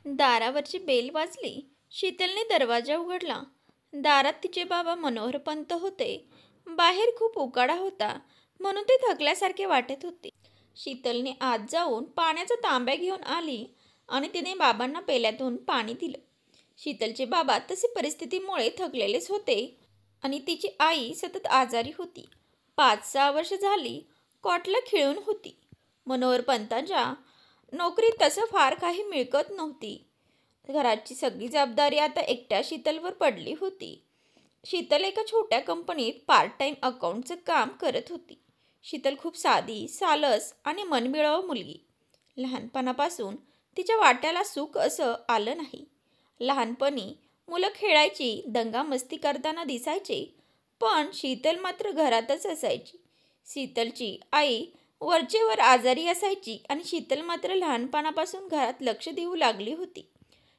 दारावरची bell वाजली. शीतलने दरवाजा उघडला. दारात तिचे बाबा मनोहरपंत होते. बाहेर खूप उकाडा होता, म्हणून ते थकल्यासारखे वाटत होते. शीतलने आत जाऊन पाण्याचा तांब्या घेऊन आली आणि तिने बाबांना पेल्यातून पाणी दिलं. शीतलचे बाबा तसे परिस्थितीमुळे थकलेलेच होते आणि तिची आई सतत आजारी होती. 5-6 वर्ष झाली कॉटला खिळून होती. मनोहरपंतांच्या नोकरीत तसं फार काही मिळकत नव्हती. घराची सगळी जबाबदारी आता एकट्या शीतलवर पडली होती. शीतल एका छोट्या कंपनीत पार्ट टाइम अकाउंटचं काम करत होती. शीतल खूप साधी, सालस आणि मनमिळाऊ मुलगी. लहानपणापासून तिच्या वाट्याला सुख असं आलं नाही. लहानपणी मुलं खेळायची, दंगामस्ती करताना दिसायचे, पण शीतल मात्र घरातच असायची. शीतलची आई वरचेवर आजारी असायची आणि शीतल मात्र लहानपणापासून घरात लक्ष देऊ लागली होती.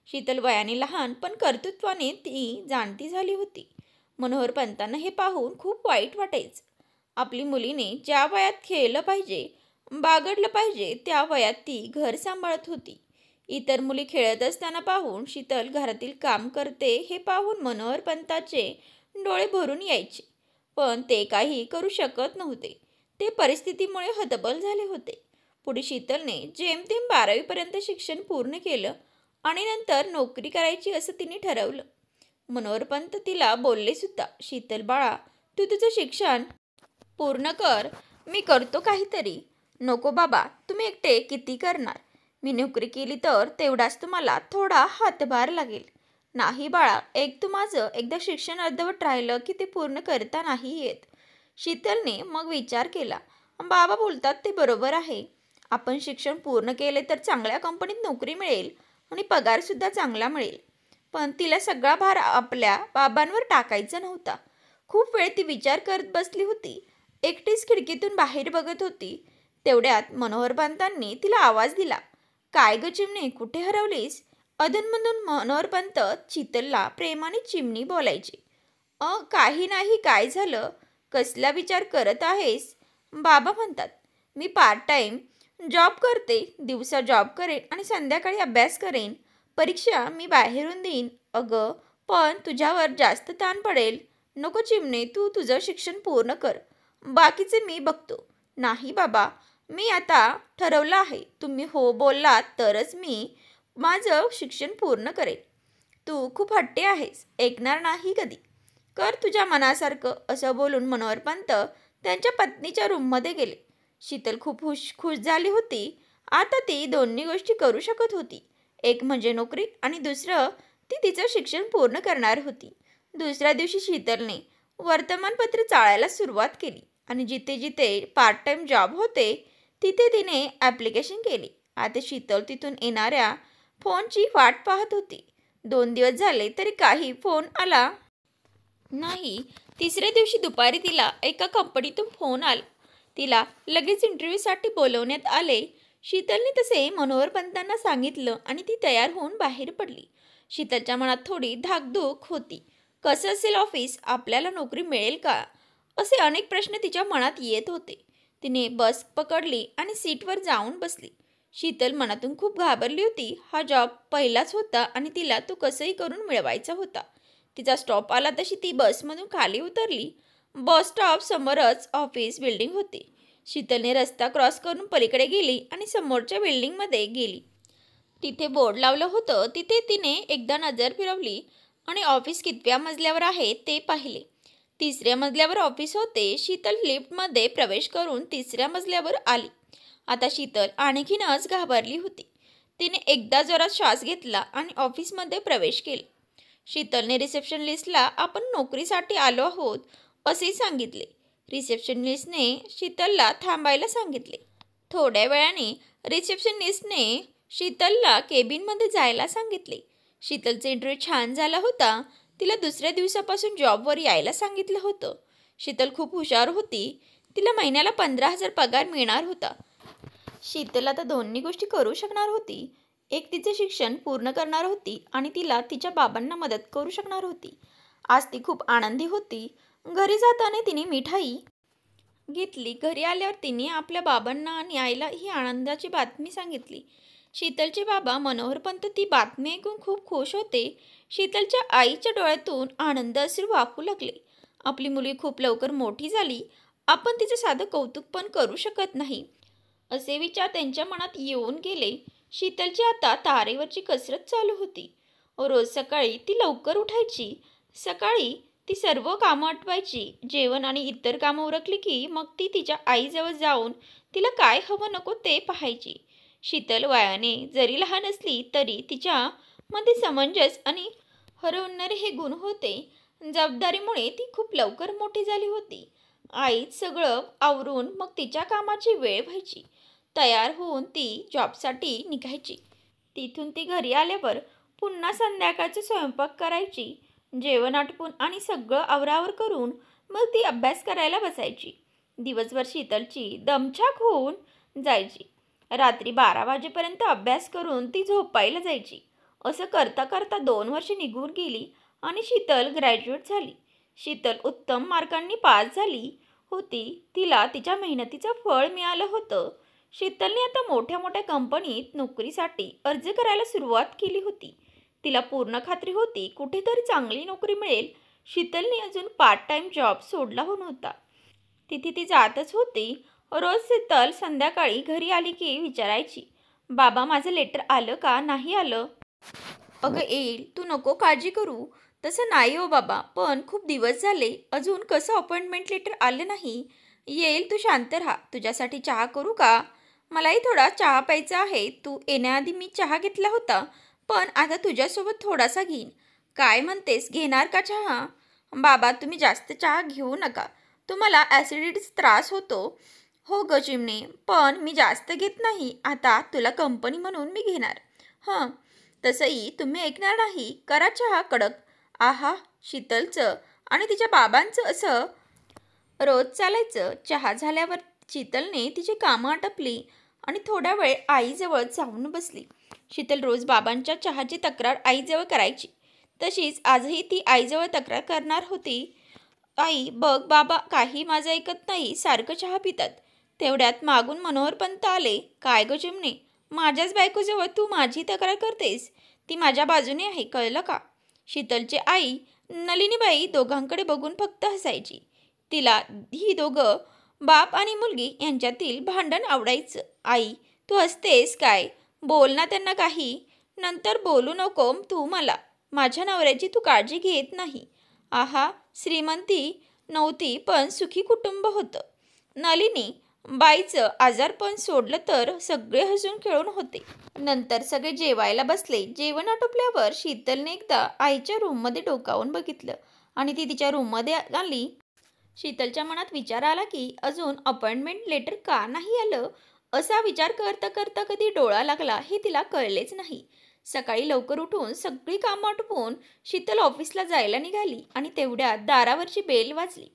शीतल वयाने लहान पण कर्तृत्वाने ती जाणती झाली होती. मनोहरपंतांना हे पाहून खूप वाईट वाटायचं. आपली मुलीने ज्या वयात खेळलं पाहिजे, बागडलं पाहिजे, त्या वयात ती घर सांभाळत होती. इतर मुली खेळत असताना पाहून शीतल घरातील काम करते हे पाहून मनोहरपंताचे डोळे भरून यायचे, पण ते काही करू शकत नव्हते. ते परिस्थितीमुळे हतबल झाले होते. पुढे शीतलने जेमतेम 12वी शिक्षण पूर्ण केलं आणि नंतर नोकरी करायची असं तिने ठरवलं. मनोहरपंत तिला बोलले सुद्धा, शीतल बाळा, तू तुझं शिक्षण पूर्ण कर, मी करतो काहीतरी. नको बाबा, तुम्ही एकटे किती करणार? मी नोकरी केली तर तेवढाच तुम्हाला थोडा हातभार लागेल. नाही बाळा, तू माझं एकदा शिक्षण अर्धवट राहिलं की ते पूर्ण करता नाही येत. शीतलने मग विचार केला. बाबा बोलतात ते बरोबर आहे. आपण शिक्षण पूर्ण केले तर चांगल्या कंपनीत नोकरी मिळेल आणि पगारसुद्धा चांगला मिळेल. पण तिला सगळा भार आपल्या बाबांवर टाकायचा नव्हता. खूप वेळ ती विचार करत बसली होती. एकटीच खिडकीतून बाहेर बघत होती. तेवढ्यात मनोहरपंतांनी तिला आवाज दिला. काय ग चिमणी, कुठे हरवलीस? अधूनमधून मनोहरपंत शीतलला प्रेमाने चिमणी बोलायचे. काही नाही, काय झालं? कसला विचार करत आहेस? बाबा म्हणतात. मी पार्ट टाइम जॉब करते. दिवसा जॉब करेन आणि संध्याकाळी अभ्यास करेन. परीक्षा मी बाहेरून देईन. अगं, पण तुझ्यावर जास्त ताण पडेल. नको चिमणे, तू तुझं शिक्षण पूर्ण कर. बाकीचे मी बघतो. नाही बाबा, मी आता ठरवलं आहे. तुम्ही हो बोललात तरच मी माझं शिक्षण पूर्ण करेन. तू खूप हट्टी आहेस, ऐकणार नाही कधी. कर तुझ्या मनासारखं. असं बोलून मनोहरपंत त्यांच्या पत्नीच्या रूममध्ये गेले. शीतल खूप खुश झाली होती. आता ती दोन्ही गोष्टी करू शकत होती. एक म्हणजे नोकरी आणि दुसरं ती तिचं शिक्षण पूर्ण करणार होती. दुसऱ्या दिवशी शीतलने वर्तमानपत्र चाळायला सुरुवात केली आणि जिथे जिथे पार्ट टाइम जॉब होते तिथे तिने ॲप्लिकेशन केली. आता शीतल तिथून येणाऱ्या फोनची वाट पाहत होती. 2 दिवस झाले तरी काही फोन आला नाही. तिसऱ्या दिवशी दुपारी तिला एका कंपनीतून फोन आला. तिला लगेच इंटरव्ह्यूसाठी बोलवण्यात आले. शीतलने तसे मनोहरपंतांना सांगितलं आणि ती तयार होऊन बाहेर पडली. शीतलच्या मनात थोडी धाकधूक होती. कसं असेल ऑफिस? आपल्याला नोकरी मिळेल का? असे अनेक प्रश्न तिच्या मनात येत होते. तिने बस पकडली आणि सीटवर जाऊन बसली. शीतल मनातून खूप घाबरली होती. हा जॉब पहिलाच होता आणि तिला तो कसंही करून मिळवायचा होता. तिचा स्टॉप आला तशी ती बसमधून खाली उतरली. बस स्टॉप समोरच ऑफिस बिल्डिंग होती. शीतलने रस्ता क्रॉस करून पलीकडे गेली आणि समोरच्या बिल्डिंगमध्ये गेली. तिथे बोर्ड लावलं होतं. तिथे तिने एकदा नजर फिरवली आणि ऑफिस कितव्या मजल्यावर आहे ते पाहिले. 3ऱ्या मजल्यावर ऑफिस होते. शीतल लिफ्टमध्ये प्रवेश करून 3ऱ्या मजल्यावर आली. आता शीतल आणखीनच घाबरली होती. तिने एकदा जोरात श्वास घेतला आणि ऑफिसमध्ये प्रवेश केला. शीतलने रिसेप्शनिस्टला आपण नोकरीसाठी आलो आहोत असे सांगितले. रिसेप्शनिस्टने शीतलला थांबायला सांगितले. थोड्या वेळाने रिसेप्शनिस्टने शीतलला केबिनमध्ये जायला सांगितले. शीतलचा इंटरव्ह्यू छान झाला होता. तिला दुसऱ्या दिवसापासून जॉबवर यायला सांगितलं होतं. शीतल खूप हुशार होती. तिला महिन्याला 15,000 पगार मिळणार होता. शीतल आता दोन्ही गोष्टी करू शकणार होती. एक तिचे शिक्षण पूर्ण करणार होती आणि तिला तिच्या बाबांना मदत करू शकणार होती. आज ती खूप आनंदी होती. घरी जाताना तिने मिठाई घेतली. घरी आल्यावर तिने आपल्या बाबांना आणि आईला ही आनंदाची बातमी सांगितली. शीतलचे बाबा मनोहरपंत ती बातमी ऐकून खूप खुश होते. शीतलच्या आईच्या डोळ्यातून आनंद अश्रू वाहू लागले. आपली मुलगी खूप लवकर मोठी झाली, आपण तिचं साधं कौतुक पण करू शकत नाही, असे विचार त्यांच्या मनात येऊन गेले. शीतलची आता तारेवरची कसरत चालू होती. रोज सकाळी ती लवकर उठायची. सकाळी ती सर्व कामं आटवायची. जेवण आणि इतर कामं उरकली की मग ती तिच्या आईजवळ जाऊन तिला काय हवं नको ते पाहायची. शीतल वयाने जरी लहान असली तरी तिच्यामध्ये समंजस आणि हरवणारे हे गुण होते. जबाबदारीमुळे ती खूप लवकर मोठी झाली होती. आईच सगळं आवरून मग तिच्या कामाची वेळ व्हायची. तयार होऊन ती जॉबसाठी निघायची. तिथून ती घरी आल्यावर पुन्हा संध्याकाळचा स्वयंपाक करायची. जेवण आटपून आणि सगळं आवरावर करून मग ती अभ्यास करायला बसायची. दिवसभर शीतलची दमछाक होऊन जायची. रात्री 12 वाजेपर्यंत अभ्यास करून ती झोपायला जायची. असं करता करता 2 वर्षे निघून गेली आणि शीतल ग्रॅज्युएट झाली. शीतल उत्तम मार्कांनी पास झाली होती. तिला तिच्या मेहनतीचं फळ मिळालं होतं. शीतलने आता मोठ्या मोठ्या कंपनीत नोकरीसाठी अर्ज करायला सुरुवात केली होती. तिला पूर्ण खात्री होती कुठेतरी चांगली नोकरी मिळेल. शीतलने अजून पार्ट टाइम जॉब सोडला नव्हता. तिथे ती जातच होती. रोज शीतल संध्याकाळी घरी आली की विचारायची, बाबा माझं लेटर आलं का नाही आलं? अगं येईल, तू नको काळजी करू. तसं नाही हो बाबा, पण खूप दिवस झाले अजून कसं अपॉइंटमेंट लेटर आलं नाही. येईल, तू शांत राहा. तुझ्यासाठी चहा करू का? मलाही थोडा चहा प्यायचा आहे. तू येण्याआधी मी चहा घेतला होता, पण आता तुझ्यासोबत थोडासा घेईन. काय म्हणतेस, घेणार का चहा? बाबा तुम्ही जास्त चहा घेऊ नका, तुम्हाला ॲसिडिटीचा त्रास होतो. हो ग चिमणे, पण मी जास्त घेत नाही. आता तुला कंपनी म्हणून मी घेणार. हं, तसंही तुम्ही ऐकणार नाही. करा चहा कडक. आहा, शीतलचं आणि तिच्या बाबांचं असं रोज चालायचं. चहा झाल्यावर शीतलने तिची कामं आटपली आणि थोडा वेळ आईजवळ जाऊन बसली. शीतल रोज बाबांच्या चहाची तक्रार आईजवळ करायची. तशीच आजही ती आईजवळ तक्रार करणार होती. आई बघ, बाबा काही माझं ऐकत नाही, सारखं चहा पितात. तेवढ्यात मागून मनोहरपंत आले. काय ग चिमणे, माझ्याच बायकोजवळ तू माझी तक्रार करतेस? ती माझ्या बाजूने आहे, कळलं का? शीतलची आई नलिनीबाई दोघांकडे बघून फक्त हसायची. तिला ही दोघं बाप आणि मुलगी यांच्यातील भांडण आवडायचं. आई तू हसतेस काय? बोल ना त्यांना काही. नंतर बोलू नको तू मला. माझ्या नवऱ्याची तू काळजी घेत नाही. आहा, श्रीमंती नव्हती पण सुखी कुटुंब होतं. नलिनी बाईचं आजारपण सोडलं तर सगळे हसून खेळून होते. नंतर सगळे जेवायला बसले. जेवण आटोपल्यावर शीतलने एकदा आईच्या रूममध्ये डोकावून बघितलं आणि ती तिच्या रूममध्ये आली. शीतलच्या मनात विचार आला की अजून अपॉइंटमेंट लेटर का नाही आलं. असा विचार करता करता कधी डोळा लागला हे तिला कळलेच नाही. सकाळी लवकर उठून सगळी कामं आटोपून शीतल ऑफिसला जायला निघाली आणि तेवढ्यात दारावरची बेल वाजली.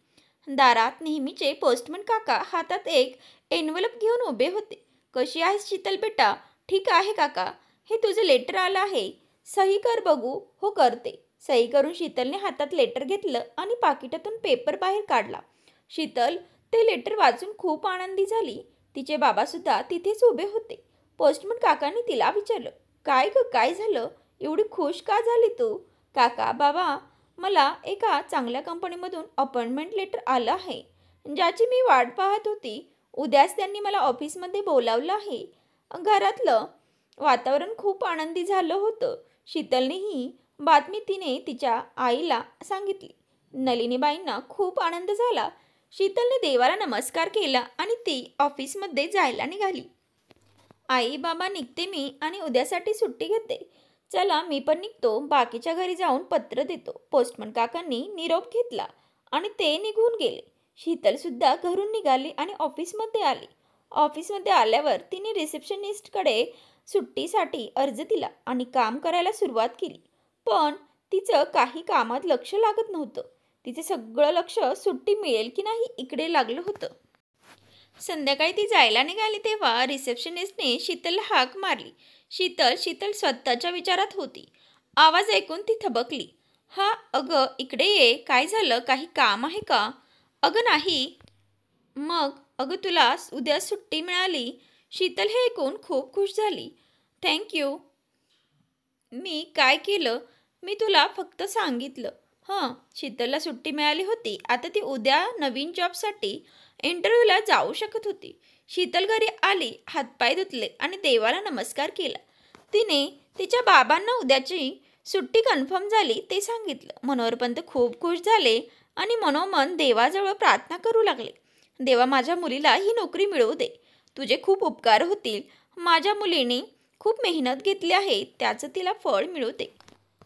दारात नेहमीचे पोस्टमन काका हातात एक एनवलप घेऊन उभे होते. कशी आहेस शीतल बेटा? ठीक आहे काका, हे तुझं लेटर आलं आहे, सही कर बघू. हो करते. सही करून शीतलने हातात लेटर घेतलं आणि पाकिटातून पेपर बाहेर काढला. शीतल ते लेटर वाचून खूप आनंदी झाली. तिचे बाबासुद्धा तिथेच उभे होते. पोस्टमन काकांनी तिला विचारलं, काय ग, काय झालं? एवढी खुश का झाली तू? काका बाबा, मला एका चांगल्या कंपनीमधून अपॉइंटमेंट लेटर आलं आहे, ज्याची मी वाट पाहत होती. उद्याच त्यांनी मला ऑफिसमध्ये बोलावलं आहे. घरातलं वातावरण खूप आनंदी झालं होतं. शीतलने ही बातमी तिने तिच्या आईला सांगितली. नलिनीबाईंना खूप आनंद झाला. शीतलने देवाला नमस्कार केला आणि ती ऑफिसमध्ये जायला निघाली. आई बाबा निघते मी आणि उद्यासाठी सुट्टी घेते. चला मी पण निघतो. बाकीच्या घरी जाऊन पत्र देतो. पोस्टमन काकांनी निरोप घेतला आणि ते निघून गेले. शीतलसुद्धा घरून निघाली आणि ऑफिसमध्ये आली. ऑफिसमध्ये आल्यावर तिने रिसेप्शनिस्टकडे सुट्टीसाठी अर्ज दिला आणि काम करायला सुरुवात केली. पण तिचं काही कामात लक्ष लागत नव्हतं. तिचे सगळं लक्ष सुट्टी मिळेल की नाही इकडे लागलं होतं. संध्याकाळी ती जायला निघाली तेव्हा रिसेप्शनिस्टने शीतलला हाक मारली. शीतल शीतल स्वतःच्या विचारात होती. आवाज ऐकून ती थबकली. हा, अगं इकडे ये. काय झालं? काही काम आहे का? अगं नाही. मग अगं तुला उद्या सुट्टी मिळाली. शीतल हे ऐकून खूप खुश झाली. थँक्यू. मी काय केलं? मी तुला फक्त सांगितलं. शीतलला सुट्टी मिळाली होती. आता ती उद्या नवीन जॉबसाठी इंटरव्ह्यूला जाऊ शकत होती. शीतल घरी आली, हातपाय धुतले आणि देवाला नमस्कार केला. तिने तिच्या बाबांना उद्याची सुट्टी कन्फर्म झाली ते सांगितलं. मनोहरपंत खूप खुश झाले आणि मनोमन देवाजवळ प्रार्थना करू लागले. देवा, माझ्या मुलीला ही नोकरी मिळवू दे. तुझे खूप उपकार होतील. माझ्या मुलीने खूप मेहनत घेतली आहे, त्याचं तिला फळ मिळू दे.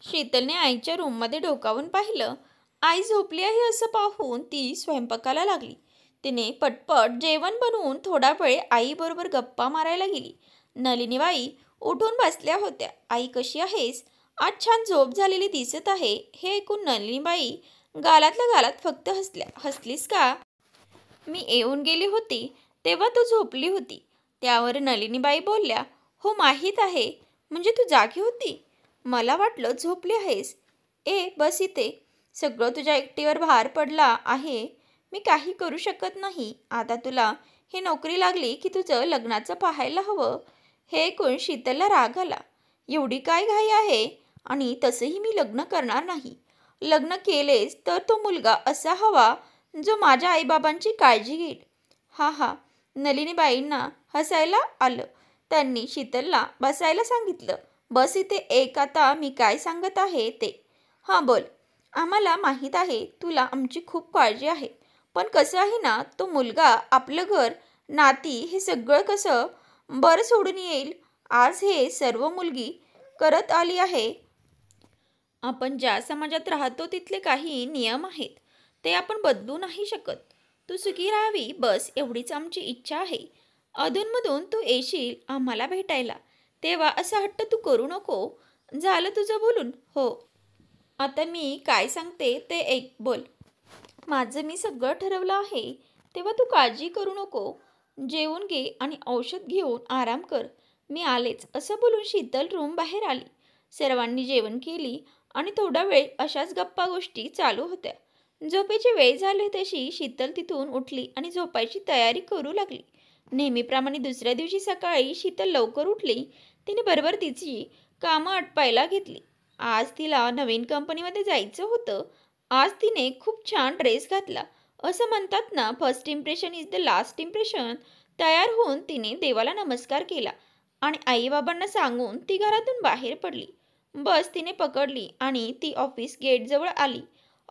शीतलने आईच्या रूममध्ये डोकावून पाहिलं. आई झोपली आहे असं पाहून ती स्वयंपाकाला लागली. तिने पटपट जेवण बनवून थोडा वेळ आईबरोबर गप्पा मारायला गेली. नलिनीबाई उठून बसल्या होत्या. आई, कशी आहेस? आज छान झोप झालेली दिसत आहे. हे ऐकून नलिनीबाई गालातल्या गालात फक्त हसल्या. हसलीस का? मी येऊन गेली होती तेव्हा तू झोपली होती. त्यावर नलिनीबाई बोलल्या, हो माहीत आहे. म्हणजे तू जागी होती? मला वाटलं झोपली आहेस. बस इथे. सगळं तुझ्या एकटीवर भार पडला आहे. मी काही करू शकत नाही. आता तुला ही नोकरी लागली की तुझं लग्नाचं पाहायला हवं. हे ऐकून शीतलला राग आला. एवढी काय घाई आहे? आणि तसंही मी लग्न करणार नाही. लग्न केलेच तर तो मुलगा असा हवा जो माझ्या आईबाबांची काळजी घेईल. हा. नलिनीबाईंना हसायला आलं. त्यांनी शीतलला बसायला सांगितलं. बस इथे. आता मी काय सांगत आहे ते. बोल. आम्हाला माहीत आहे तुला आमची खूप काळजी आहे. पण कसं आहे ना, तो मुलगा, आपलं घर, नाती हे सगळं कसं बरं सोडून येईल? आज हे सर्व मुलगी करत आली आहे. आपण ज्या समाजात राहतो तिथले काही नियम आहेत, ते आपण बदलू नाही शकत. तू सुखी राहावी बस एवढीच आमची इच्छा आहे. अधूनमधून तू येशील आम्हाला भेटायला, तेव्हा असा हट्ट तू करू नको. झालं तुझं बोलून? हो. आता मी काय सांगते ते ऐक. बोल. माझं मी सगळं ठरवलं आहे, तेव्हा तू काळजी करू नको. जेवून घे आणि औषध घेऊन आराम कर. मी आलेच असं बोलून शीतल रूम बाहेर आली. सर्वांनी जेवण केली आणि थोडा वेळ अशाच गप्पा गोष्टी चालू होत्या. झोपेची वेळ झाली तशी शीतल तिथून उठली आणि झोपायची तयारी करू लागली. नेहमीप्रमाणे दुसऱ्या दिवशी सकाळी शीतल लवकर उठली. तिने बरोबर तिची कामं आटपायला घेतली. आज तिला नवीन कंपनीमध्ये जायचं होतं. आज तिने खूप छान ड्रेस घातला. असं म्हणतात ना, first impression is the last impression. तयार होऊन तिने देवाला नमस्कार केला आणि आईबाबांना सांगून ती घरातून बाहेर पडली. बस तिने पकडली आणि ती ऑफिस गेटजवळ आली.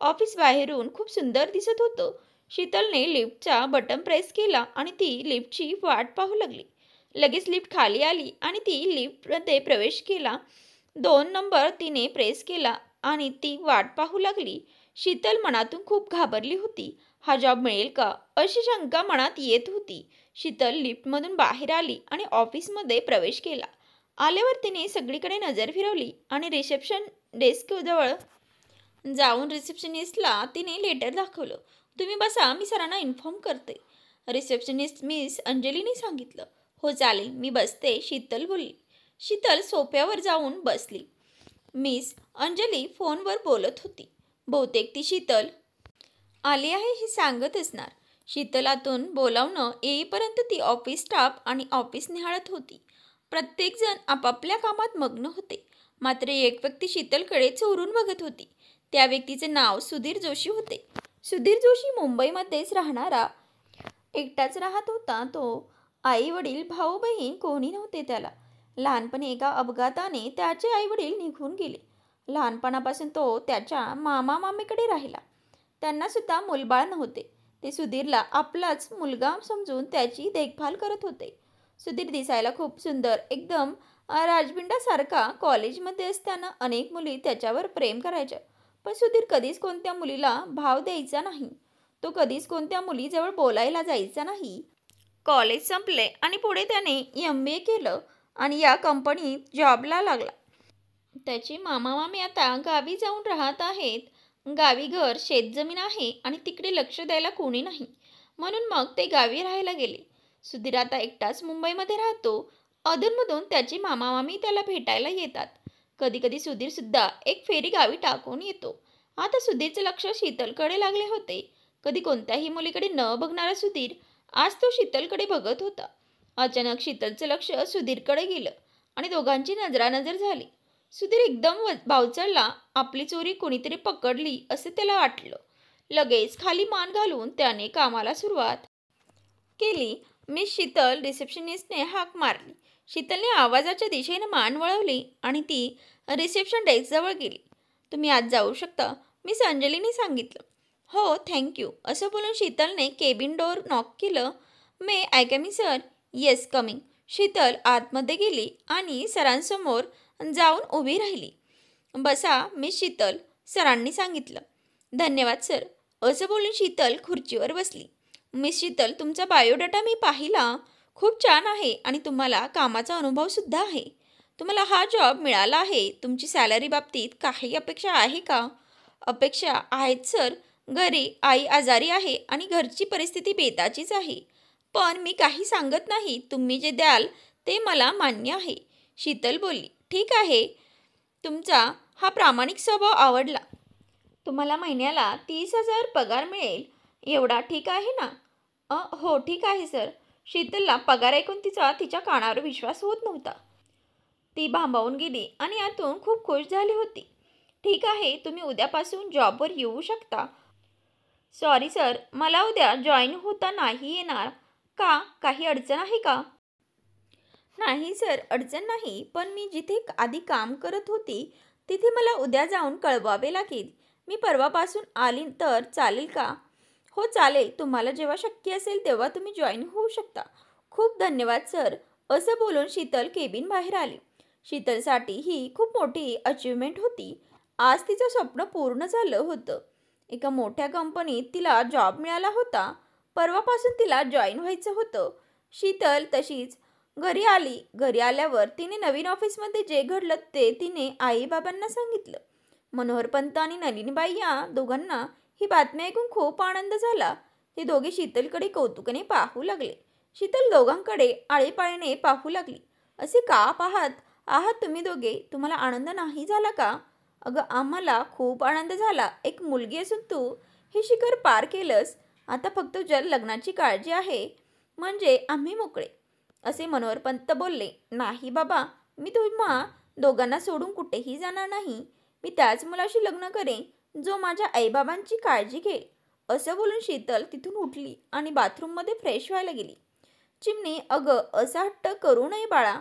ऑफिस बाहेरून खूप सुंदर दिसत होतं. शीतलने लिफ्टचा बटन प्रेस केला आणि ती लिफ्टची वाट पाहू लागली. लगेच लिफ्ट खाली आली आणि ती लिफ्टमध्ये प्रवेश केला. 2 नंबर तिने प्रेस केला आणि ती वाट पाहू लागली. शीतल मनातून खूप घाबरली होती. हा जॉब मिळेल का अशी शंका मनात येत होती. शीतल लिफ्टमधून बाहेर आली आणि ऑफिसमध्ये प्रवेश केला. आल्यावर तिने सगळीकडे नजर फिरवली आणि रिसेप्शन डेस्कजवळ जाऊन रिसेप्शनिस्टला तिने लेटर दाखवलं. तुम्ही बसा, मी सरांना इन्फॉर्म करते. रिसेप्शनिस्ट मिस अंजलीने सांगितलं. हो चालेल, मी बसते, शीतल बोलली. शीतल सोफ्यावर जाऊन बसली. मिस अंजली फोनवर बोलत होती. बहुतेक ती शीतल आली आहे हे सांगत असणार. शीतलातून बोलावणं येईपर्यंत ती ऑफिस स्टाफ आणि ऑफिस निहाळत होती. प्रत्येकजण आपापल्या कामात मग्न होते. मात्र एक व्यक्ती शीतलकडे चोरून बघत होती. त्या व्यक्तीचे नाव सुधीर जोशी होते. सुधीर जोशी मुंबईमध्येच राहणारा एकटाच राहत होता. तो आई वडील भाऊ बहीण कोणी नव्हते त्याला. लहानपणी एका अपघाताने त्याचे आई वडील निघून गेले. लहानपणापासून तो त्याच्या मामा मामीकडे राहिला. त्यांना सुद्धा मूलबाळ नव्हते. ते सुधीरला आपलाच मुलगा समजून त्याची देखभाल करत होते. सुधीर दिसायला खूप सुंदर, एकदम राजबिंडासारखा. कॉलेजमध्ये असताना अनेक मुली त्याच्यावर प्रेम करायच्या, पण सुधीर कधीच कोणत्या मुलीला भाव द्यायचा नाही. तो कधीच कोणत्या मुलीजवळ बोलायला जायचा नाही. कॉलेज संपले आणि पुढे त्याने MBA केलं आणि या कंपनीत जॉबला लागला. त्याचे मामा मामी आता गावी जाऊन राहत आहेत. गावी घर, शेतजमीन आहे आणि तिकडे लक्ष द्यायला कोणी नाही, म्हणून मग ते गावी राहायला गेले. सुधीर आता एकटाच मुंबईमध्ये राहतो. अधूनमधून त्याचे मामा मामी त्याला भेटायला येतात. कधी कधी सुधीर सुद्धा एक फेरी गावी टाकून येतो. आता सुधीरचे लक्ष शीतलकडे लागले होते. कधी कोणत्याही मुलीकडे न बघणारा सुधीर आज तो शीतलकडे बघत होता. अचानक शीतलचं लक्ष सुधीरकडे गेलं आणि दोघांची नजरानजर झाली. सुधीर एकदम बावचळला. आपली चोरी कोणीतरी पकडली असे त्याला वाटलं. लगेच खाली मान घालून त्याने कामाला सुरुवात केली. मिस शीतल, रिसेप्शनिस्टने हाक मारली. शीतलने आवाजाच्या दिशेने मान वळवली आणि ती रिसेप्शन डेस्कजवळ गेली. तुम्ही आज जाऊ शकता, मिस अंजलीने सांगितलं. हो थँक्यू असं बोलून शीतलने केबिन डोअर नॉक केलं. May I coming sir? Yes coming. Sheetal आतमध्ये गेली आणि सरांसमोर जाऊन उभी राहिली. बसा मिस शीतल, सरांनी सांगितलं. धन्यवाद सर असं बोलून शीतल खुर्चीवर बसली. मिस शीतल, तुमचा बायोडाटा मी पाहिला. खूप छान आहे आणि तुम्हाला कामाचा अनुभवसुद्धा आहे. तुम्हाला हा जॉब मिळाला आहे. तुमची सॅलरी बाबतीत काही अपेक्षा आहे का? अपेक्षा आहेत सर. घरी आई आजारी आहे आणि घरची परिस्थिती बेताचीच आहे. पण मी काही सांगत नाही. तुम्ही जे द्याल ते मला मान्य आहे. शीतल बोलली. ठीक आहे. तुमचा हा प्रामाणिक स्वभाव आवडला. तुम्हाला महिन्याला 30,000 पगार मिळेल एवढा ठीक आहे ना? हो ठीक आहे सर. शीतलला पगार ऐकून तिच्या कानावर विश्वास होत नव्हता. ती भांबावून गेली आणि आतून खूप खुश झाली होती. ठीक आहे, तुम्ही उद्यापासून जॉबवर येऊ शकता. सॉरी सर, मला उद्या जॉईन होता नाही येणार. का? काही अडचण आहे का? नाही सर, अडचण नाही. पण मी जिथे आधी काम करत होती तिथे मला उद्या जाऊन कळवावे लागेल. मी परवापासून आली तर चालेल का? हो चालेल. तुम्हाला जेव्हा शक्य असेल तेव्हा तुम्ही जॉईन होऊ शकता. खूप धन्यवाद सर असं बोलून शीतल केबिन बाहेर आली. शीतलसाठी ही खूप मोठी अचिव्हमेंट होती. आज तिचं स्वप्न पूर्ण झालं होतं. एका मोठ्या कंपनीत तिला जॉब मिळाला होता. परवापासून तिला जॉईन व्हायचं होतं. शीतल तशीच घरी आली. घरी आल्यावर तिने नवीन ऑफिसमध्ये जे घडलं ते तिने आईबाबांना सांगितलं. मनोहरपंत आणि नलिनीबाई या दोघांना ही बातमी ऐकून खूप आनंद झाला. ते दोघे शीतलकडे कौतुकाने पाहू लागले. शीतल दोघांकडे आळीपाळीने पाहू लागली. असे का पाहत आहात तुम्ही दोघे? तुम्हाला आनंद नाही झाला का? अगं आम्हाला खूप आनंद झाला. एक मुलगी असून तू हे शिखर पार केलंस. आता फक्त तुझ्या लग्नाची काळजी आहे म्हणजे आम्ही मोकळे, असे मनोहरपंत बोलले. नाही बाबा, मी तुम्हा दोघांना सोडून कुठेही जाणार नाही. मी त्याच मुलाशी लग्न करेन जो माझ्या आईबाबांची काळजी घेईल. असं बोलून शीतल तिथून उठली आणि बाथरूममध्ये फ्रेश व्हायला गेली. चिमणी, अगं असा हट्ट करू नये बाळा.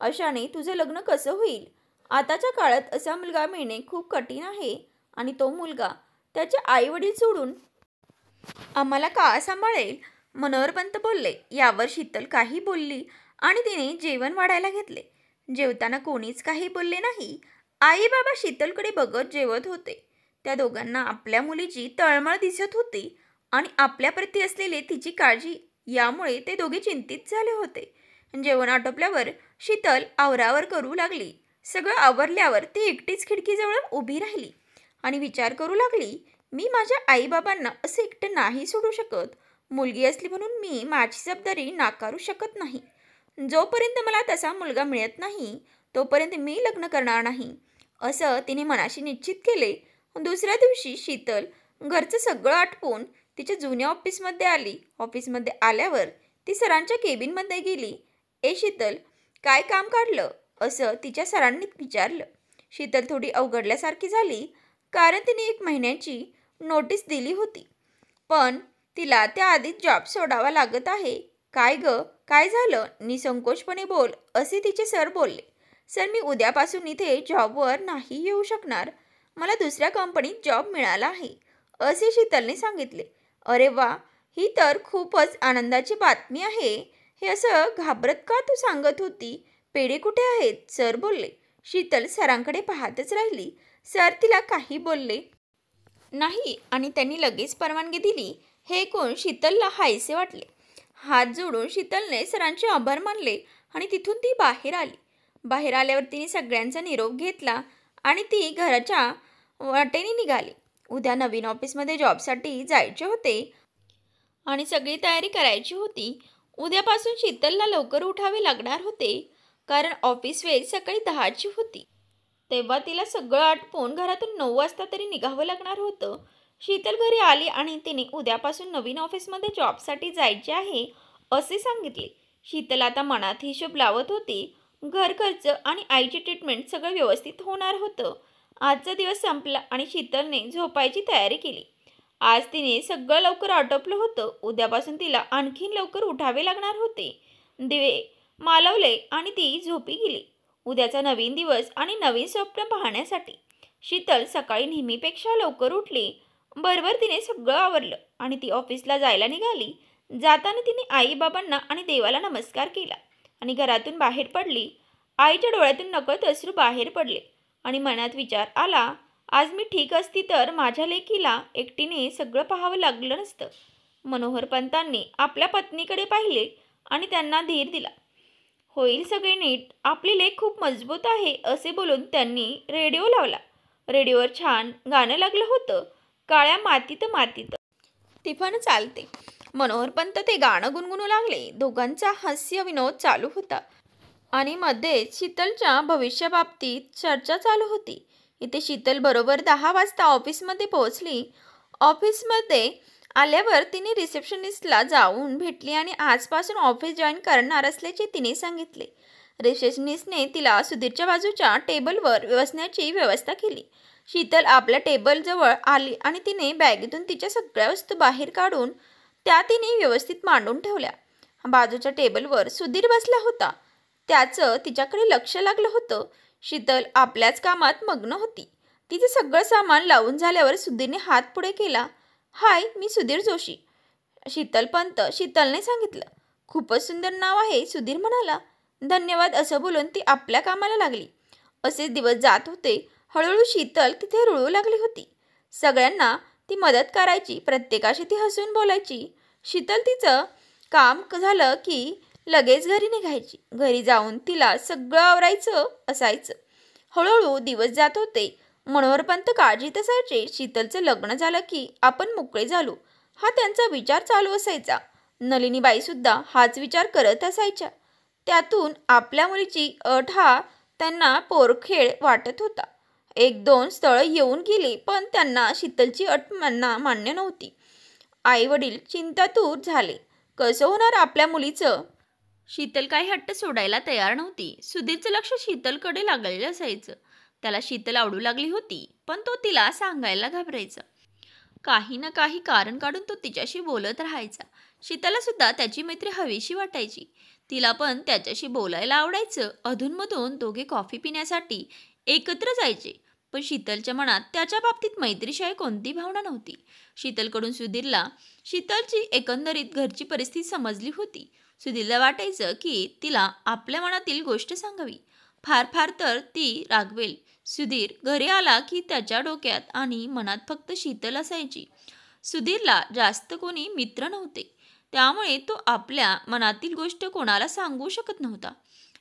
अशाने तुझं लग्न कसं होईल? आताच्या काळात असा मुलगा मिळणे खूप कठीण आहे आणि तो मुलगा त्याचे आई वडील सोडून आम्हाला का सांभाळेल? मनोहरपंत बोलले. यावर शीतल काही बोलली आणि तिने जेवण वाढायला घेतले. जेवताना कोणीच काही बोलले नाही. आई बाबा शीतलकडे बघत जेवत होते. त्या दोघांना आपल्या मुलीची तळमळ दिसत होती आणि आपल्याप्रती असलेली तिची काळजी यामुळे ते दोघे चिंतित झाले होते. जेवण आटोपल्यावर शीतल आवरावर करू लागली. सगळं आवरल्यावर ती एकटीच खिडकीजवळ उभी राहिली आणि विचार करू लागली. मी माझ्या आईबाबांना असे एकटं नाही सोडू शकत. मुलगी असली म्हणून मी माझी जबाबदारी नाकारू शकत नाही. जोपर्यंत मला तसा मुलगा मिळत नाही तोपर्यंत मी लग्न करणार नाही, असं तिने मनाशी निश्चित केले. दुसऱ्या दिवशी शीतल घरचं सगळं आटपून तिच्या जुन्या ऑफिसमध्ये आली. ऑफिसमध्ये आल्यावर ती सरांच्या केबिनमध्ये गेली. ए शीतल, काय काम काढलं? असं तिच्या सरांनी विचारलं. शीतल थोडी अवघडल्यासारखी झाली, कारण तिने 1 महिन्याची नोटीस दिली होती. पण तिला त्याआधीच जॉब सोडावा लागत आहे. काय ग, काय झालं? निसंकोचपणे बोल, असे तिचे सर बोलले. सर, मी उद्यापासून इथे जॉबवर नाही येऊ शकणार. मला दुसऱ्या कंपनीत जॉब मिळाला आहे, असे शीतलने सांगितले. अरे वा, ही तर खूपच आनंदाची बातमी आहे. हे असं घाबरत का तू सांगत होती? पेढे कुठे आहेत? सर बोलले. शीतल सरांकडे पाहतच राहिली. सर तिला काही बोलले नाही आणि त्यांनी लगेच परवानगी दिली. हे ऐकून शीतलला हायसे वाटले. हात जोडून शीतलने सरांचे आभार मानले आणि तिथून ती बाहेर आली. बाहेर आल्यावर तिने सगळ्यांचा निरोप घेतला आणि ती घराच्या वाटेने निघाली. उद्या नवीन ऑफिसमध्ये जॉबसाठी जायचे होते आणि सगळी तयारी करायची होती. उद्यापासून शीतलला लवकर उठावे लागणार होते, कारण ऑफिस वेळ सकाळी 10ची होती. तेव्हा तिला सगळं आटपून घरातून 9 वाजता तरी निघावं लागणार होतं. शीतल घरी आली आणि तिने उद्यापासून नवीन ऑफिसमध्ये जॉबसाठी जायचे आहे असे सांगितले. शीतल आता मनात हिशोब लावत होती. घर खर्च आणि आईची ट्रीटमेंट सगळं व्यवस्थित होणार होतं. आजचा दिवस संपला आणि शीतलने झोपायची तयारी केली. आज तिने सगळं लवकर आटोपलं होतं. उद्यापासून तिला आणखीन लवकर उठावे लागणार होते. दिवे मालवले आणि ती झोपी गेली. उद्याचा नवीन दिवस आणि नवीन स्वप्न पाहण्यासाठी शीतल सकाळी नेहमीपेक्षा लवकर उठली. बरोबर तिने सगळं आवरलं आणि ती ऑफिसला जायला निघाली. जाताना तिने आईबाबांना आणि देवाला नमस्कार केला आणि घरातून बाहेर पडली. आईच्या डोळ्यातून नकळत अश्रू बाहेर पडले आणि मनात विचार आला, आज मी ठीक असती तर माझ्या लेकीला एकटीने सगळं पाहावं लागलं नसतं. मनोहर पंतांनी आपल्या पत्नीकडे पाहिले आणि त्यांना धीर दिला. होईल सगळे नीट, आपली लेक खूप मजबूत आहे असे बोलून त्यांनी रेडिओ लावला. रेडिओवर छान गाणं लागलं होतं, काळ्या मातीत मातीत तिफान चालते. मनोहर पंत ते गाणं गुणगुणू लागले. दोघांचा हास्य विनोद चालू होता आणि मध्येच शीतलच्या भविष्याबाबतीत चर्चा चालू होती. इथे शीतल बरोबर 10 वाजता ऑफिसमध्ये पोहोचली. ऑफिसमध्ये आल्यावर तिने रिसेप्शनिस्टला जाऊन भेटली आणि आजपासून ऑफिस जॉईन करणार असल्याचे तिने सांगितले. रिसेप्शनिस्टने तिला सुधीरच्या बाजूच्या टेबलवर बसण्याची व्यवस्था केली. शीतल आपल्या टेबलजवळ आली आणि तिने बॅगेतून तिच्या सगळ्या वस्तू बाहेर काढून त्या तिने व्यवस्थित मांडून ठेवल्या. बाजूच्या टेबलवर सुधीर बसला होता. त्याचं तिच्याकडे लक्ष लागलं होतं. शीतल आपल्याच कामात मग्न होती. तिचं सगळं सामान लावून झाल्यावर सुधीरने हात पुढे केला. हाय, मी सुधीर जोशी. शीतल पंत, शीतलने सांगितलं. खूपच सुंदर नाव आहे, सुधीर म्हणाला. धन्यवाद असं बोलून ती आपल्या कामाला लागली. असेच दिवस जात होते. हळूहळू शीतल तिथे रुळू लागली होती. सगळ्यांना ती मदत करायची, प्रत्येकाशी ती हसून बोलायची. शीतल तिचं काम झालं की लगेच घरी निघायची. घरी जाऊन तिला सगळं आवरायचं असायचं. हळूहळू दिवस जात होते. मनोहरपंत काळजीत असायचे. शीतलचं लग्न झालं की आपण मोकळे झालो हा त्यांचा विचार चालू असायचा. नलिनीबाईसुद्धा हाच विचार करत असायच्या. त्यातून आपल्या मुलीची अट हा त्यांना पोरखेळ वाटत होता. 1-2 स्थळं येऊन गेली पण त्यांना शीतलची अट मान्य नव्हती. आई वडील चिंतातूर झाले. कसं होणार आपल्या मुलीचं? शीतल काही हट्ट सोडायला तयार नव्हती. सुधीरचं लक्ष शीतलकडे लागलेलं असायचं. त्याला शीतल आवडू लागली होती पण तो तिला सांगायला घाबरायचा. काही ना काही कारण काढून तो तिच्याशी बोलत राहायचा. शीतलला सुद्धा त्याची मैत्री हवीशी वाटायची. तिला पण त्याच्याशी बोलायला आवडायचं. अधूनमधून दोघे कॉफी पिण्यासाठी एकत्र जायचे. पण शीतलच्या मनात त्याच्या बाबतीत मैत्रीशिवाय कोणती भावना नव्हती. शीतलकडून सुधीरला शीतलची एकंदरीत घरची परिस्थिती समजली होती. सुधीरला वाटायचं की तिला आपल्या मनातील गोष्ट सांगावी. फार फार तर ती रागवेल. सुधीर घरी आला की त्याच्या डोक्यात आणि मनात फक्त शीतल असायची. सुधीरला जास्त कोणी मित्र नव्हते. त्यामुळे तो आपल्या मनातील गोष्ट कोणाला सांगू शकत नव्हता.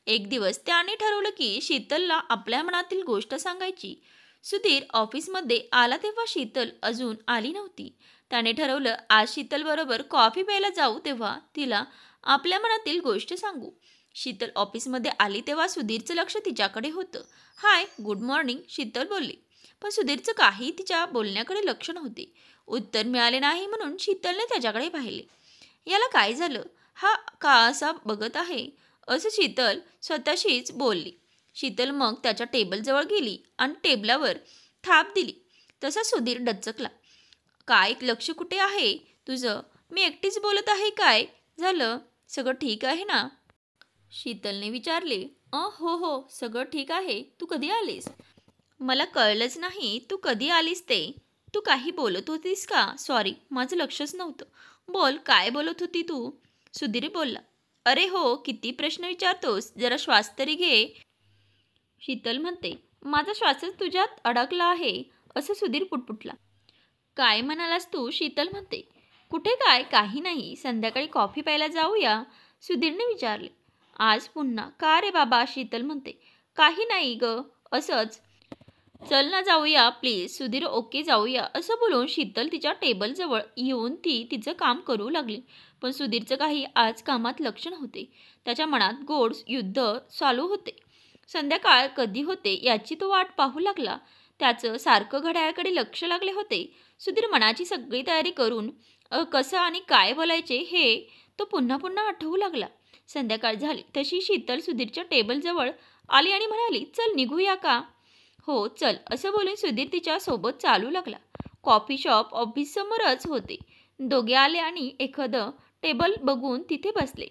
एक दिवस त्याने ठरवलं की शीतलला आपल्या मनातील गोष्ट सांगायची. सुधीर ऑफिसमध्ये आला तेव्हा शीतल अजून आली नव्हती. त्याने ठरवलं आज शीतलबरोबर कॉफी प्यायला जाऊ तेव्हा तिला आपल्या मनातील गोष्ट सांगू. शीतल ऑफिसमध्ये आली तेव्हा सुधीरचं लक्ष तिच्याकडे होतं. हाय, गुड मॉर्निंग, शीतल बोलली. पण सुधीरचं काही तिच्या बोलण्याकडे लक्ष नव्हते. उत्तर मिळाले नाही म्हणून शीतलने त्याच्याकडे पाहिले. याला काय झालं, हा का असा बघत आहे असं शीतल स्वतःशीच बोलली. शीतल मग त्याच्या टेबलजवळ गेली आणि टेबलावर थाप दिली. तसा सुधीर डचकला. काय लक्ष कुठे आहे तुझं? मी एकटीच बोलत आहे. काय झालं? सगळं ठीक आहे ना? शीतलने विचारले. हो, सगळं ठीक आहे. तू कधी आलीस? मला कळलंच नाही तू कधी आलीस ते. तू काही बोलत होतीस का? सॉरी, माझं लक्षच नव्हतं. बोल, काय बोलत होती तू? सुधीर बोलला. अरे हो, किती प्रश्न विचारतोस, जरा श्वास तरी घे. शीतल म्हणते. माझा श्वासच तुझ्यात अडकला आहे असं सुधीर पुटपुटला. काय म्हणालास तू? शीतल म्हणते. कुठे काय, काही नाही. संध्याकाळी कॉफी प्यायला जाऊया? सुधीरने विचारले. आज पुन्हा? का रे बाबा? शीतल म्हणते. काही नाही ग, असंच. चल ना जाऊया प्लीज. सुधीर ओके जाऊया असं बोलून शीतल तिच्या टेबलजवळ येऊन ती तिचं काम करू लागली. पण सुधीरचं काही आज कामात लक्ष नव्हते. त्याच्या मनात गोड युद्ध चालू होते. संध्याकाळ कधी होते याची तो वाट पाहू लागला. त्याचं सारखं घड्याळाकडे लक्ष लागले होते. सुधीर मनाची सगळी तयारी करून कसं आणि काय बोलायचे हे तो पुन्हा पुन्हा आठवू लागला. संध्याकाळ झाली तशी शीतल सुधीरच्या टेबलजवळ आली आणि म्हणाली, चल निघूया का? हो चल, असं बोलून सुधीर तिच्या सोबत चालू लागला. कॉफी शॉप ऑफिससमोरच होते. दोघे आले आणि एखादं टेबल बघून तिथे बसले.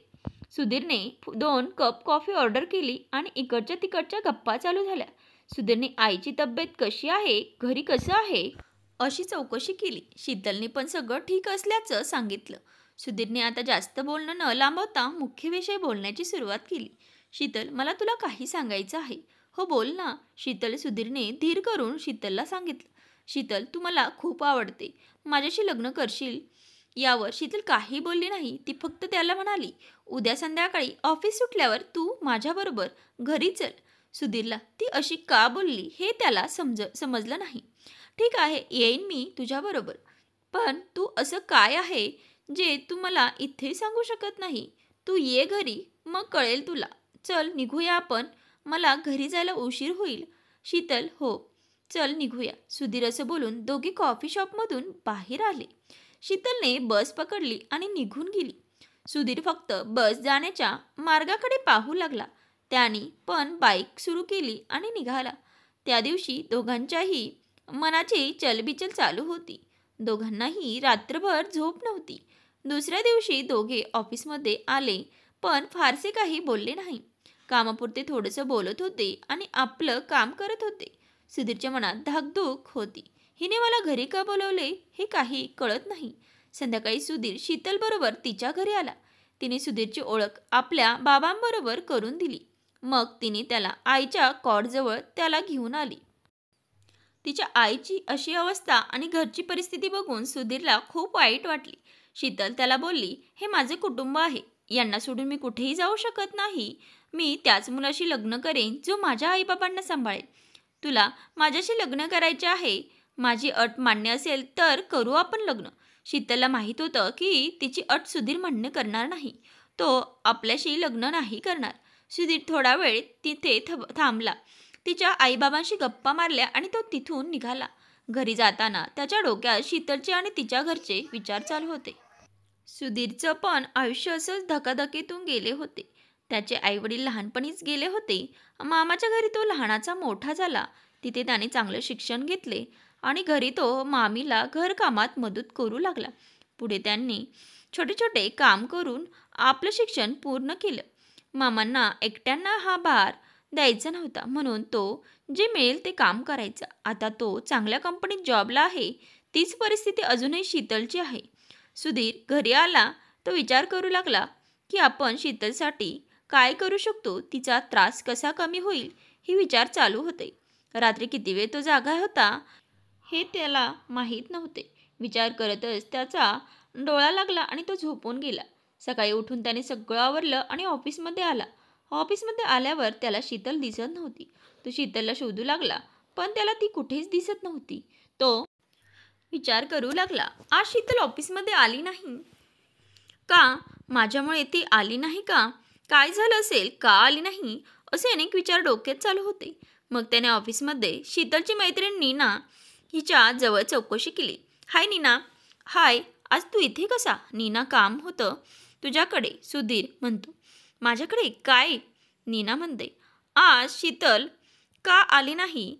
सुधीरने 2 कप कॉफी ऑर्डर केली आणि इकडच्या तिकडच्या गप्पा चालू झाल्या. सुधीरने आईची तब्येत कशी आहे, घरी कसं आहे अशी चौकशी केली. शीतलने पण सगळं ठीक असल्याचं सांगितलं. सुधीरने आता जास्त बोलणं न लांबवता मुख्य विषय बोलण्याची सुरुवात केली. शीतल, मला तुला काही सांगायचं आहे. हो बोल ना. सुधीरने धीर करून शीतलला सांगितलं. शीतल, तू मला खूप आवडते. माझ्याशी लग्न करशील? यावर शीतल काही बोलली नाही. ती फक्त त्याला म्हणाली, उद्या संध्याकाळी ऑफिस सुटल्यावर तू माझ्याबरोबर घरी चल. सुधीरला ती अशी का बोलली हे त्याला समजलं नाही. ठीक आहे, येईन मी तुझ्याबरोबर. पण तू असं काय आहे जे तू मला इथे सांगू शकत नाही? तू ये घरी, मग कळेल तुला. चल निघूया आपण, मला घरी जायला उशीर होईल. शीतल, हो चल निघूया. सुधीर असं बोलून दोघे कॉफी शॉपमधून बाहेर आले. शीतलने बस पकडली आणि निघून गेली. सुधीर फक्त बस जाण्याच्या मार्गाकडे पाहू लागला. त्याने पण बाईक सुरू केली आणि निघाला. त्या दिवशी दोघांच्याही मनाची चलबिचल चालू होती. दोघांनाही रात्रभर झोप नव्हती. दुसऱ्या दिवशी दोघे ऑफिसमध्ये आले पण फारसे काही बोलले नाही. कामापुरते थोडंसं बोलत होते आणि आपलं काम करत होते. सुधीरच्या मनात धाकधूक होती. हिने मला घरी का बोलवले हे काही कळत नाही. संध्याकाळी सुधीर शीतलबरोबर तिच्या घरी आला. तिने सुधीरची ओळख आपल्या बाबांबरोबर करून दिली. मग तिने त्याला आईच्या कॉटजवळ त्याला घेऊन आली. तिच्या आईची अशी अवस्था आणि घरची परिस्थिती बघून सुधीरला खूप वाईट वाटली. शीतल त्याला बोलली, हे माझे कुटुंब आहे. यांना सोडून मी कुठेही जाऊ शकत नाही. मी त्याच मुलाशी लग्न करेन जो माझ्या आईबाबांना सांभाळेल. तुला माझ्याशी लग्न करायचे आहे. माझी अट मान्य असेल तर करू आपण लग्न. शीतलला माहीत होतं की तिची अट सुधीर मान्य करणार नाही. तो आपल्याशी लग्न नाही करणार. सुधीर थोडा वेळ तिथे थांबला. तिच्या आईबाबांशी गप्पा मारल्या आणि तो तिथून निघाला. घरी जाताना त्याच्या डोक्यात शीतलचे आणि तिच्या घरचे विचार चालू होते. सुधीरचं पण आयुष्य असंच धकाधकीतून गेले होते. त्याचे आईवडील लहानपणीच गेले होते. मामाच्या घरी तो लहानाचा मोठा झाला. तिथे त्याने चांगले शिक्षण घेतले आणि घरी तो मामीला घरकामात मदत करू लागला. पुढे त्यांनी छोटे छोटे काम करून आपलं शिक्षण पूर्ण केलं. मामांना एकट्यांना हा भार द्यायचा नव्हता म्हणून तो जे मिळेल ते काम करायचा. आता तो चांगल्या कंपनीत जॉबला आहे. तीच परिस्थिती अजूनही शीतलची आहे. सुधीर घरी आला तो विचार करू लागला की आपण शीतलसाठी काय करू शकतो, तिचा त्रास कसा कमी होईल हे विचार चालू होते. रात्री किती वेळ तो जागा होता हे त्याला माहीत नव्हते. विचार करतच त्याचा डोळा लागला आणि तो झोपून गेला. सकाळी उठून त्याने सगळं आवरलं आणि ऑफिसमध्ये आला. ऑफिसमध्ये आल्यावर त्याला शीतल दिसत नव्हती. तो शीतलला शोधू लागला पण त्याला ती कुठेच दिसत नव्हती. तो विचार करू लागला, आज शीतल ऑफिसमध्ये आली नाही का? माझ्यामुळे ती आली नाही का? काय झालं असेल, का आली नाही? असे अनेक विचार डोक्यात चालू होते. मग त्याने ऑफिसमध्ये शीतलची मैत्रीण नीना हिच्या जवळ चौकशी केली. हाय नीना. हाय, आज तू इथे कसा? नीना, काम होतं तुझ्याकडे. सुधीर म्हणतो. माझ्याकडे काय? नीना म्हणते. आज शीतल का आली नाही?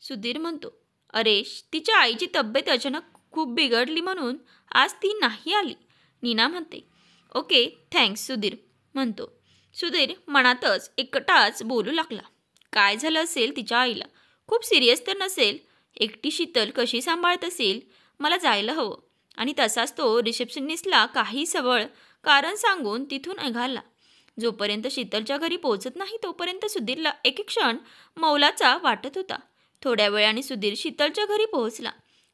सुधीर म्हणतो. अरे, तिच्या आईची तब्येत अचानक खूप बिघडली म्हणून आज ती नाही आली. नीना म्हणते. Okay, thanks. सुधीर म्हणतो. सुधीर मनातच एकटाच बोलू लागला. काय झालं असेल तिच्या आईला? खूप सिरियस तर नसेल? एकटी शीतल कशी सांभाळत असेल? मला जायला हवं. आणि तसाच तो रिसेप्शनिस्टला काही सबळ कारण सांगून तिथून निघाला. जोपर्यंत शीतलच्या घरी पोहोचत नाही तोपर्यंत सुधीरला एक क्षण मौलाचा वाटत होता. थोड्या वेळाने सुधीर शीतलच्या घरी पोहोचला.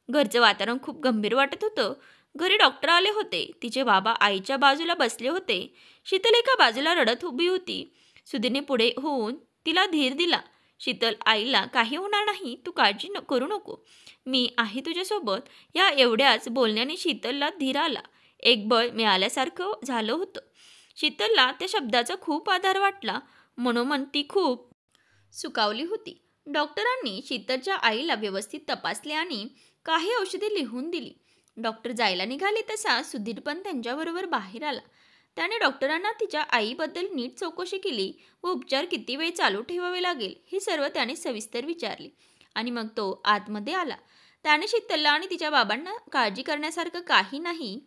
घरचं वातावरण खूप गंभीर वाटत होतं. घरी डॉक्टर आले होते. तिचे बाबा आईच्या बाजूला बसले होते. शीतल एका बाजूला रडत उभी होती. सुधीरने पुढे होऊन तिला धीर दिला. शीतल, आईला काही होणार नाही, तू काळजी करू नको, मी आहे तुझ्यासोबत. या एवढ्याच बोलण्याने शीतलला धीर आला. एक बळ मिळाल्यासारखं झालं होतं. शीतलला त्या शब्दाचा खूप आधार वाटला. मनोमन ती खूप सुकावली होती. डॉक्टरांनी शीतलच्या आईला व्यवस्थित तपासले आणि काही औषधे लिहून दिली. डॉक्टर जायला निघाले तसा सुधीर पण त्यांच्याबरोबर बाहेर आला. त्याने डॉक्टरांना तिच्या आईबद्दल नीट चौकशी केली व उपचार किती वेळ चालू ठेवावे लागेल हे सर्व त्याने सविस्तर विचारले आणि मग तो आतमध्ये आला. त्याने शीतलला आणि तिच्या बाबांना काळजी करण्यासारखं काही नाही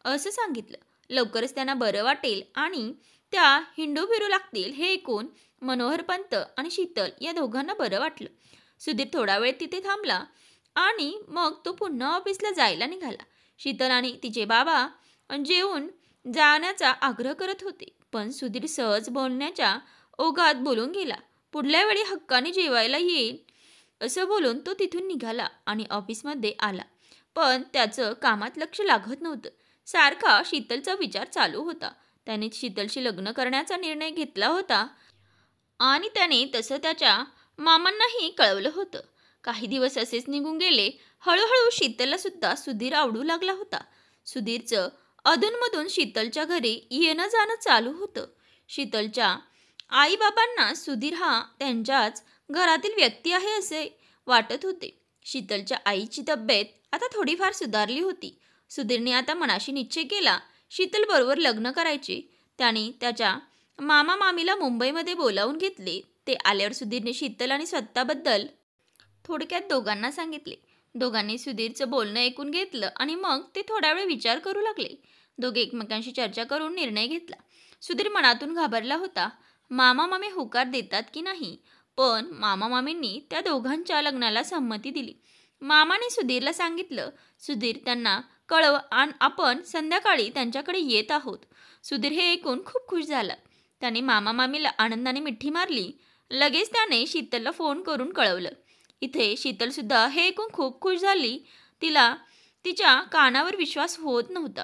असं सांगितलं. लवकरच त्यांना बरं वाटेल आणि त्या हिंडू फिरू लागतील हे ऐकून मनोहरपंत आणि शीतल या दोघांना बरं वाटलं. सुधीर थोडा वेळ तिथे थांबला आणि मग तो पुन्हा ऑफिसला जायला निघाला. शीतल आणि तिचे बाबा जेवून जाण्याचा आग्रह करत होते, पण सुधीर सहज बोलण्याच्या ओघात बोलून गेला. पुढल्या वेळी हक्काने जेवायला येईल असं बोलून तो तिथून निघाला आणि ऑफिसमध्ये आला. पण त्याचं कामात लक्ष लागत नव्हतं. सारखा शीतलचा विचार चालू होता. त्याने शीतलशी लग्न करण्याचा निर्णय घेतला होता आणि त्याने तसं त्याच्या मामांनाही कळवलं होतं. काही दिवस असेच निघून गेले. हळूहळू शीतलला सुद्धा सुधीर आवडू लागला होता. सुधीरचं अधूनमधून शीतलच्या घरी येणं जाणं चालू होतं. शीतलच्या आईबाबांना सुधीर हा त्यांच्याच घरातील व्यक्ती आहे असे वाटत होते. शीतलच्या आईची तब्येत आता थोडीफार सुधारली होती. सुधीरने आता मनाशी निश्चय केला शीतल बरोबर लग्न करायचे. त्याने त्याच्या मामा मामीला मुंबईमध्ये बोलावून घेतले. ते आल्यावर सुधीरने शीतल आणि स्वतःबद्दल थोडक्यात दोघांना सांगितले. दोघांनी सुधीरचं बोलणं ऐकून घेतलं आणि मग ते थोडा वेळ विचार करू लागले. दोघे एकमेकांशी चर्चा करून निर्णय घेतला. सुधीर मनातून घाबरला होता. मामा मामी होकार देतात की नाही, पण मामा मामींनी त्या दोघांच्या लग्नाला संमती दिली. मामाने सुधीरला सांगितलं. सुधीर त्यांना कळव आणि आपण संध्याकाळी त्यांच्याकडे येत आहोत. सुधीर हे ऐकून खूप खुश झाला. त्याने मामा मामीला आनंदाने मिठी मारली. लगेच त्याने शीतलला फोन करून कळवलं. इथे शीतलसुद्धा हे ऐकून खूप खुश झाली. तिला तिच्या कानावर विश्वास होत नव्हता.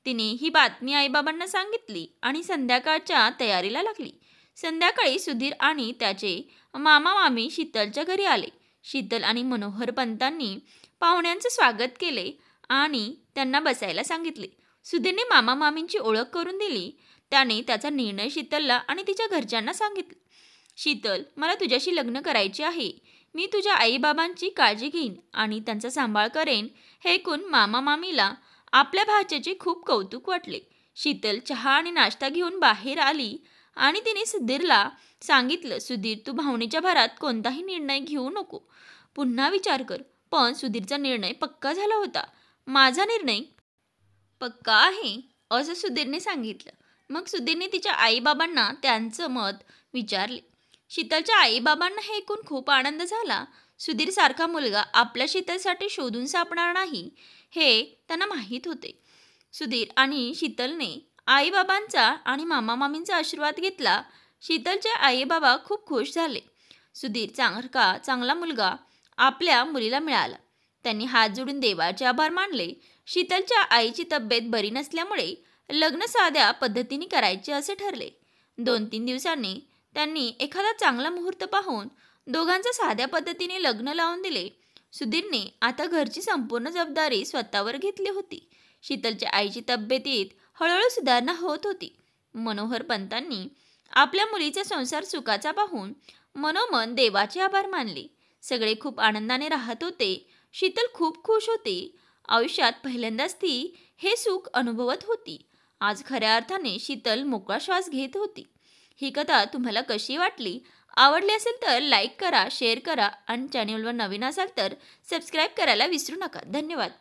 तिने ही बातमी आईबाबांना सांगितली आणि संध्याकाळच्या तयारीला लागली. संध्याकाळी सुधीर आणि त्याचे मामा मामी शीतलच्या घरी आले. शीतल आणि मनोहर पंतांनी पाहुण्यांचं स्वागत केले आणि त्यांना बसायला सांगितले. सुधीरने मामा मामींची ओळख करून दिली. त्याने त्याचा निर्णय शीतलला आणि तिच्या घरच्यांना सांगितलं. शीतल, मला तुझ्याशी लग्न करायचे आहे. मी तुझ्या आईबाबांची काळजी घेईन आणि त्यांचा सांभाळ करेन. हे ऐकून मामा मामीला आपल्या भाच्याचे खूप कौतुक वाटले. शीतल चहा आणि नाश्ता घेऊन बाहेर आली आणि तिने सुधीरला सांगितलं, सुधीर, तू भावनेच्या भरात कोणताही निर्णय घेऊ नको. पुन्हा विचार कर. पण सुधीरचा निर्णय पक्का झाला होता. माझा निर्णय पक्का आहे असं सुधीरने सांगितलं. मग सुधीरने तिच्या आईबाबांना त्यांचं मत विचारले. शीतलच्या आईबाबांना हे ऐकून खूप आनंद झाला. सुधीर सारखा मुलगा आपल्या शीतलसाठी शोधून सापडणार नाही हे त्यांना माहीत होते. सुधीर आणि शीतलने आईबाबांचा आणि मामा मामींचा आशीर्वाद घेतला. शीतलचे आईबाबा खूप खुश झाले. सुधीर सारखा चांगला मुलगा आपल्या मुलीला मिळाला. त्यांनी हात जोडून देवाचे आभार मानले. शीतलच्या आईची तब्येत बरी नसल्यामुळे लग्न साध्या पद्धतीने करायचे असे ठरले. 2-3 दिवसांनी त्यांनी एखादा चांगला मुहूर्त पाहून दोघांचं साध्या पद्धतीने लग्न लावून दिले. सुधीरने आता घरची संपूर्ण जबाबदारी स्वतःवर घेतली होती. शीतलच्या आईची तब्येतीत हळूहळू सुधारणा होत होती. मनोहर पंतांनी आपल्या मुलीचा संसार सुखाचा पाहून मनोमन देवाचे आभार मानले. सगळे खूप आनंदाने राहत होते. शीतल खूप खुश होती. आयुष्यात पहिल्यांदाच ती हे सुख अनुभवत होती. आज खऱ्या अर्थाने शीतल मोकळा श्वास घेत होती. ही कथा तुम्हाला कशी वाटली? आवडली असेल तर लाईक करा, शेअर करा आणि चॅनलवर नवीन असाल तर सबस्क्राईब करायला विसरू नका. धन्यवाद.